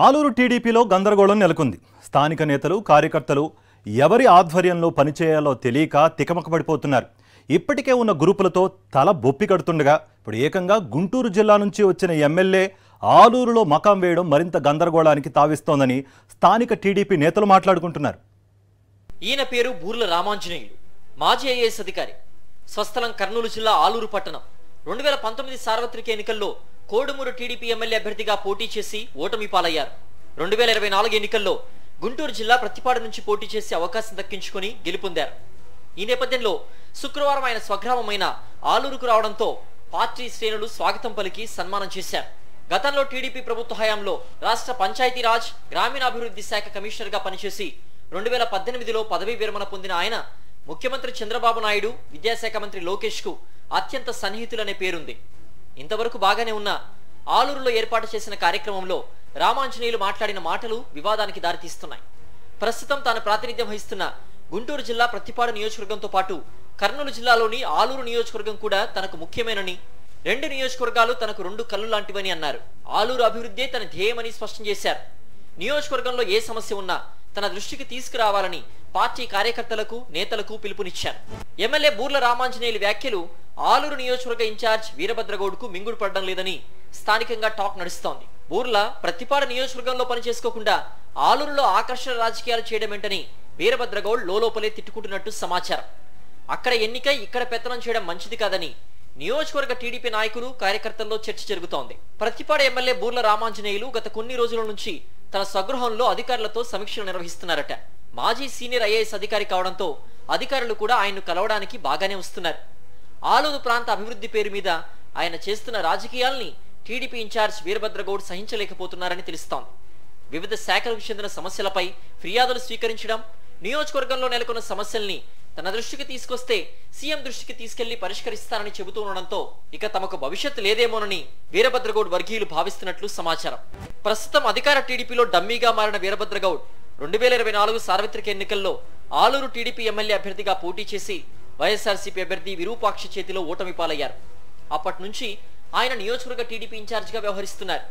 ఆలూరు టీడీపీలో గందరగోళం నెలకొంది. స్థానిక నేతలు, కార్యకర్తలు ఎవరి ఆధ్వర్యంలో పనిచేయాలో తెలియక తికమకపడిపోతున్నారు. ఇప్పటికే ఉన్న గ్రూపులతో తల బొప్పి కడుతుండగా ఇప్పుడు ఏకంగా గుంటూరు జిల్లా నుంచి వచ్చిన ఎమ్మెల్యే ఆలూరులో మకాం వేయడం మరింత గందరగోళానికి తావిస్తోందని స్థానిక టీడీపీ నేతలు మాట్లాడుకుంటున్నారు. ఈయన పేరు బూర్ల రామాంజనేయులు, మాజీ ఐఏఎస్ అధికారి. స్వస్థలం కర్నూలు జిల్లా ఆలూరు పట్టణం. 2019 సార్వత్రిక ఎన్నికల్లో కోడుమూరు టీడీపీ ఎమ్మెల్యే అభ్యర్థిగా పోటీ చేసి ఓటమి పాలయ్యారు. 2024 ఎన్నికల్లో గుంటూరు జిల్లా ప్రతిపాడు నుంచి పోటీ చేసి అవకాశం దక్కించుకుని గెలుపొందారు. ఈ నేపథ్యంలో శుక్రవారం ఆయన స్వగ్రామమైన ఆలూరుకు రావడంతో పార్టీ శ్రేణులు స్వాగతం పలికి సన్మానం చేశారు. గతంలో టీడీపీ ప్రభుత్వ హయాంలో రాష్ట్ర పంచాయతీరాజ్ గ్రామీణాభివృద్ధి శాఖ కమిషనర్గా పనిచేసి 2018లో పదవీ విరమణ పొందిన ఆయన ముఖ్యమంత్రి చంద్రబాబు నాయుడు, విద్యాశాఖ మంత్రి లోకేష్ కు అత్యంత సన్నిహితులనే పేరుంది. ఇంతవరకు బాగానే ఉన్న ఆలూరులో ఏర్పాటు చేసిన కార్యక్రమంలో రామాంజనేయులు మాట్లాడిన మాటలు వివాదానికి దారితీస్తున్నాయి. ప్రస్తుతం తాను ప్రాతినిధ్యం వహిస్తున్న గుంటూరు జిల్లా ప్రతిపాడు నియోజకవర్గంతో పాటు కర్నూలు జిల్లాలోని ఆలూరు నియోజకవర్గం కూడా తనకు ముఖ్యమేనని, 2 నియోజకవర్గాలు తనకు 2 కళ్ళు లాంటివని అన్నారు. ఆలూరు అభివృద్ధే తన ధ్యేయమని స్పష్టం చేశారు. నియోజకవర్గంలో ఏ సమస్య ఉన్నా తన దృష్టికి తీసుకురావాలని పార్టీ కార్యకర్తలకు, నేతలకు పిలుపునిచ్చారు. ఎమ్మెల్యే బూర్ల రామాంజనేయులు వ్యాఖ్యలు ఆలూరు నియోజకవర్గ ఇన్ఛార్జ్ వీరభద్రగౌడ్కు మింగుడు పడడం లేదని స్థానికంగా టాక్ నడుస్తోంది. బూర్ల ప్రతిపాడు నియోజకవర్గంలో పనిచేసుకోకుండా ఆలూరులో ఆకర్షణ రాజకీయాలు చేయడమేంటని వీరభద్రగౌడ్ లోపలే తిట్టుకుంటున్నట్టు సమాచారం. అక్కడ ఎన్నిక, ఇక్కడ పెత్తనం చేయడం మంచిది కాదని నియోజకవర్గ టీడీపీ నాయకులు, కార్యకర్తల్లో చర్చ జరుగుతోంది. ప్రతిపాడు ఎమ్మెల్యే బూర్ల రామాంజనేయులు గత కొన్ని రోజుల నుంచి తన స్వగృహంలో అధికారులతో సమీక్షలు నిర్వహిస్తున్నారట. మాజీ సీనియర్ ఐఏఎస్ అధికారి కావడంతో అధికారులు కూడా ఆయన్ను కలవడానికి బాగానే వస్తున్నారు. ఆలూరు ప్రాంత అభివృద్ధి పేరు మీద ఆయన చేస్తున్న రాజకీయాల్ని టీడీపీ ఇన్ఛార్జ్ వీరభద్రగౌడ్ సహించలేకపోతున్నారని తెలుస్తోంది. వివిధ శాఖలకు చెందిన సమస్యలపై ఫిర్యాదులు స్వీకరించడం, నియోజకవర్గంలో నెలకొన్న సమస్యల్ని తన దృష్టికి తీసుకొస్తే సీఎం దృష్టికి తీసుకెళ్లి పరిష్కరిస్తారని చెబుతూ ఉండడంతో ఇక తమకు భవిష్యత్తు లేదేమోనని వీరభద్రగౌడ్ వర్గీయులు భావిస్తున్నట్లు సమాచారం. ప్రస్తుతం అధికార టీడీపీలో డమ్మీగా మారిన వీరభద్రగౌడ్ 2024 సార్వత్రిక ఎన్నికల్లో ఆలూరు టీడీపీ ఎమ్మెల్యే అభ్యర్థిగా పోటీ చేసి వైఎస్ఆర్సీపీ అభ్యర్థి విరూపాక్షి చేతిలో ఓటమి పాలయ్యారు. అప్పటి నుంచి ఆయన నియోజకవర్గ టీడీపీ ఇన్ఛార్జిగా వ్యవహరిస్తున్నారు.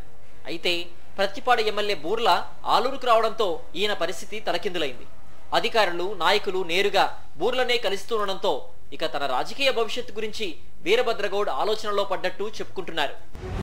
అయితే ప్రతిపాడు ఎమ్మెల్యే బూర్ల ఆలూరుకు రావడంతో ఈయన పరిస్థితి తలకిందులైంది. అధికారులు, నాయకులు నేరుగా బూర్లనే కలుస్తుండడంతో ఇక తన రాజకీయ భవిష్యత్తు గురించి వీరభద్రగౌడ్ ఆలోచనలో పడ్డట్టు చెప్పుకుంటున్నారు.